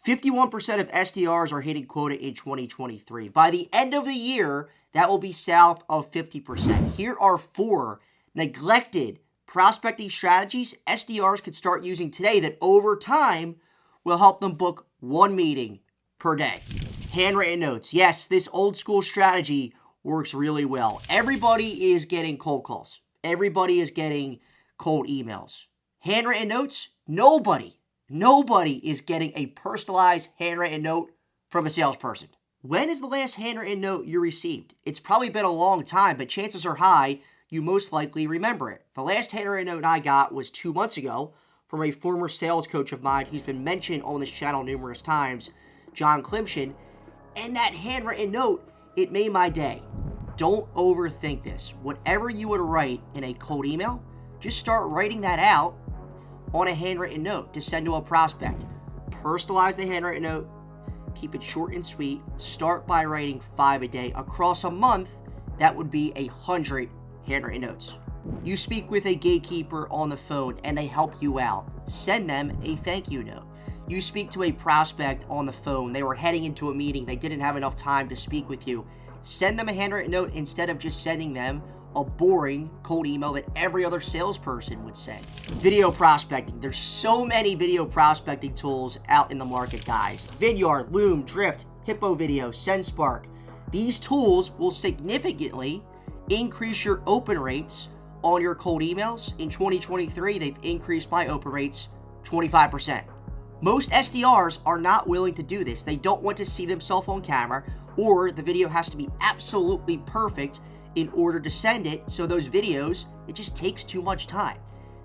51% of SDRs are hitting quota in 2023. By the end of the year, that will be south of 50%. Here are 4 neglected prospecting strategies SDRs could start using today that over time will help them book 1 meeting per day. Handwritten notes. Yes, this old school strategy works really well. Everybody is getting cold calls. Everybody is getting cold emails. Handwritten notes, nobody is getting a personalized handwritten note from a salesperson. When is the last handwritten note you received? It's probably been a long time, but chances are high you most likely remember it. The last handwritten note I got was 2 months ago from a former sales coach of mine. He's been mentioned on this channel numerous times, John Klimshin. And that handwritten note, it made my day. Don't overthink this. Whatever you would write in a cold email, just start writing that out on a handwritten note to send to a prospect. Personalize the handwritten note. Keep it short and sweet. Start by writing 5 a day. Across a month, that would be 100 handwritten notes. You speak with a gatekeeper on the phone and they help you out. Send them a thank you note. You speak to a prospect on the phone. They were heading into a meeting. They didn't have enough time to speak with you. Send them a handwritten note instead of just sending them a boring cold email that every other salesperson would send. Video prospecting. There's so many video prospecting tools out in the market, guys. Vidyard, Loom, Drift, Hippo Video, SendSpark. These tools will significantly increase your open rates on your cold emails. In 2023, they've increased my open rates 25%. Most SDRs are not willing to do this. They don't want to see themselves on camera, or the video has to be absolutely perfect in order to send it. So those videos, it just takes too much time.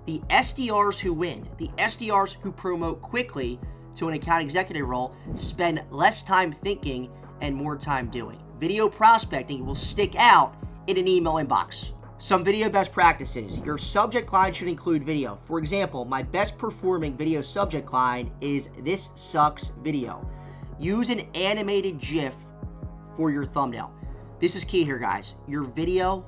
The SDRs who win, the SDRs who promote quickly to an account executive role, spend less time thinking and more time doing. Video prospecting will stick out in an email inbox. Some video best practices. Your subject line should include video. For example, my best performing video subject line is "This sucks video." Use an animated GIF for your thumbnail. This is key here, guys. Your video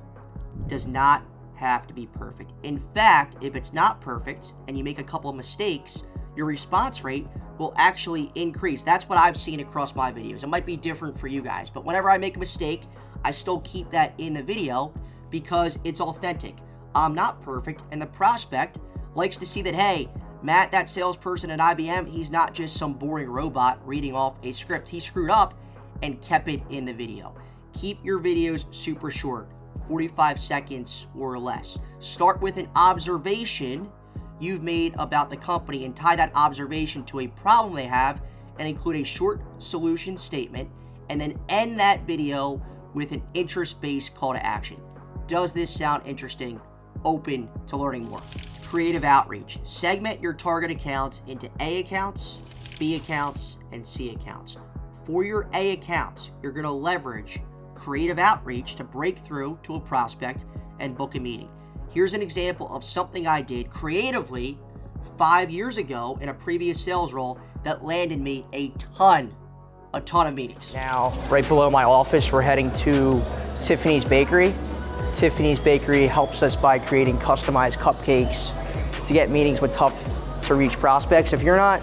does not have to be perfect. In fact, if it's not perfect and you make a couple of mistakes, your response rate will actually increase. That's what I've seen across my videos. It might be different for you guys, but whenever I make a mistake, I still keep that in the video because it's authentic. I'm not perfect, and the prospect likes to see that, hey, Matt, that salesperson at IBM, he's not just some boring robot reading off a script. He screwed up and kept it in the video. Keep your videos super short, 45 seconds or less. Start with an observation you've made about the company and tie that observation to a problem they have and include a short solution statement, and then end that video with an interest-based call to action. Does this sound interesting? Open to learning more. Creative outreach. Segment your target accounts into A accounts, B accounts, and C accounts. For your A accounts, you're going to leverage creative outreach to break through to a prospect and book a meeting. Here's an example of something I did creatively 5 years ago in a previous sales role that landed me a ton of meetings. Now, right below my office, we're heading to Tiffany's Bakery. Tiffany's Bakery helps us by creating customized cupcakes to get meetings with tough to reach prospects. If you're not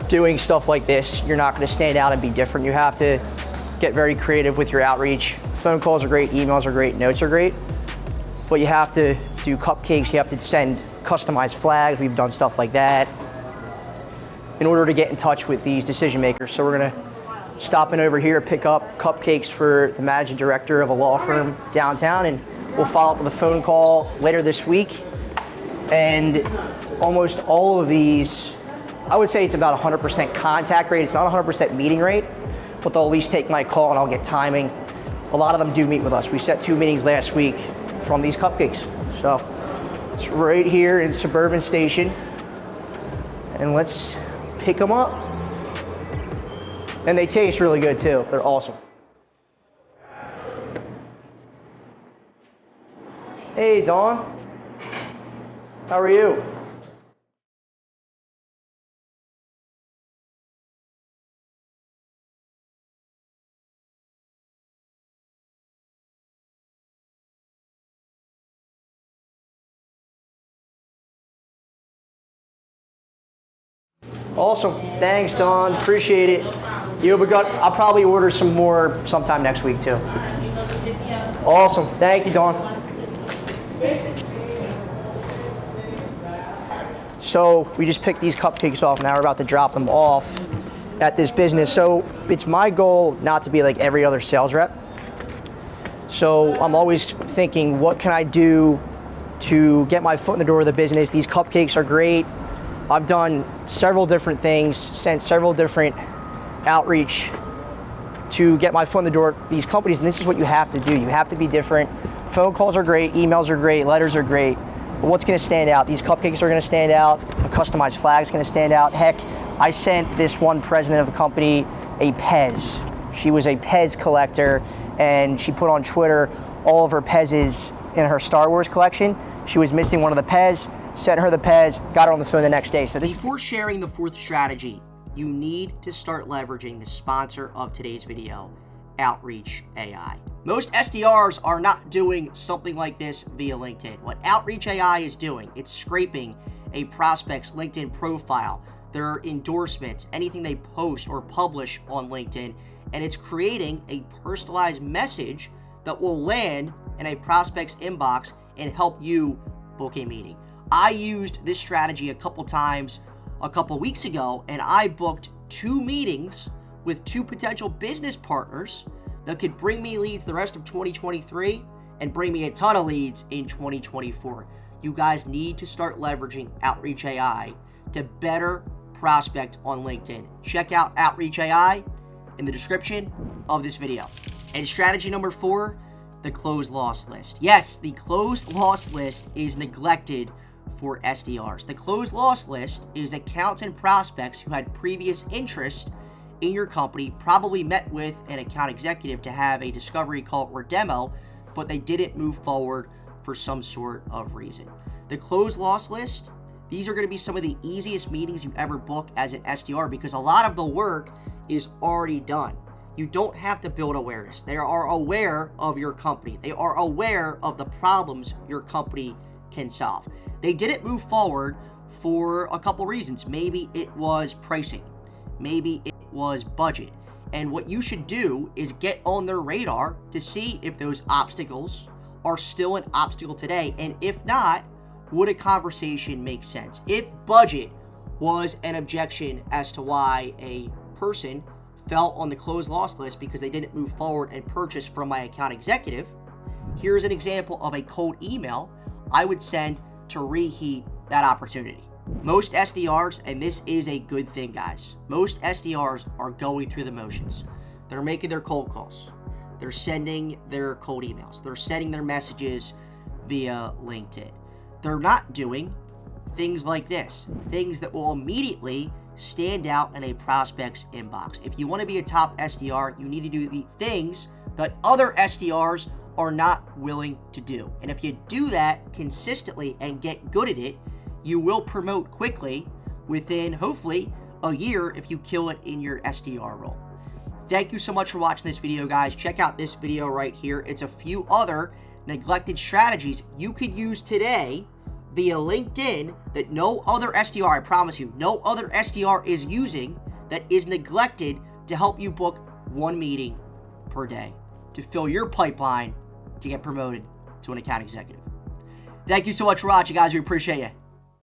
doing stuff like this, you're not going to stand out and be different. You have to get very creative with your outreach. Phone calls are great, emails are great, notes are great, but you have to do cupcakes, you have to send customized flags. We've done stuff like that in order to get in touch with these decision makers. So we're going to stop in over here, pick up cupcakes for the managing director of a law firm downtown, and we'll follow up with a phone call later this week. And almost all of these, I would say it's about 100% contact rate. It's not 100% meeting rate, but they'll at least take my call and I'll get timing. A lot of them do meet with us. We set 2 meetings last week from these cupcakes. So it's right here in Suburban Station, and let's pick them up. And they taste really good too. They're awesome. Hey, Dawn. How are you? Awesome. Thanks, Don. Appreciate it. I'll probably order some more sometime next week too. Awesome. Thank you, Don. So we just picked these cupcakes off. Now we're about to drop them off at this business. So it's my goal not to be like every other sales rep. So I'm always thinking, what can I do to get my foot in the door of the business? These cupcakes are great. I've done several different things, sent several different outreach to get my foot in the door of these companies, and this is what you have to do. You have to be different. Phone calls are great, emails are great, letters are great, but what's gonna stand out? These cupcakes are gonna stand out, a customized flag is gonna stand out. Heck, I sent this one president of a company a Pez. She was a Pez collector, and she put on Twitter all of her Pez's in her Star Wars collection. She was missing one of the Pez, sent her the Pez, got her on the phone the next day. So before sharing the fourth strategy, you need to start leveraging the sponsor of today's video, Outreach AI. Most SDRs are not doing something like this via LinkedIn. What Outreach AI is doing, it's scraping a prospect's LinkedIn profile, their endorsements, anything they post or publish on LinkedIn, and it's creating a personalized message that will land in a prospect's inbox and help you book a meeting. I used this strategy a couple times a couple weeks ago, and I booked 2 meetings with 2 potential business partners that could bring me leads the rest of 2023 and bring me a ton of leads in 2024. You guys need to start leveraging Outreach AI to better prospect on LinkedIn. Check out Outreach AI in the description of this video. And strategy number 4, the closed loss list. Yes, the closed loss list is neglected for SDRs. The closed loss list is accounts and prospects who had previous interest in your company, probably met with an account executive to have a discovery call or demo, but they didn't move forward for some sort of reason. The closed loss list, these are going to be some of the easiest meetings you ever book as an SDR because a lot of the work is already done. You don't have to build awareness. They are aware of your company. They are aware of the problems your company can solve. They didn't move forward for a couple reasons. Maybe it was pricing. Maybe it was budget. And what you should do is get on their radar to see if those obstacles are still an obstacle today. And if not, would a conversation make sense? If budget was an objection as to why a person fell on the closed loss list because they didn't move forward and purchase from my account executive, here's an example of a cold email I would send to reheat that opportunity. Most SDRs, and this is a good thing, guys, most SDRs are going through the motions. They're making their cold calls. They're sending their cold emails. They're sending their messages via LinkedIn. They're not doing things like this, things that will immediately stand out in a prospect's inbox. If you want to be a top SDR, you need to do the things that other SDRs are not willing to do. And if you do that consistently and get good at it, you will promote quickly within, hopefully, a year if you kill it in your SDR role. Thank you so much for watching this video, guys. Check out this video right here. It's a few other neglected strategies you could use today via LinkedIn that no other SDR, I promise you, no other SDR is using that is neglected to help you book 1 meeting per day to fill your pipeline to get promoted to an account executive. Thank you so much for watching, guys. We appreciate you.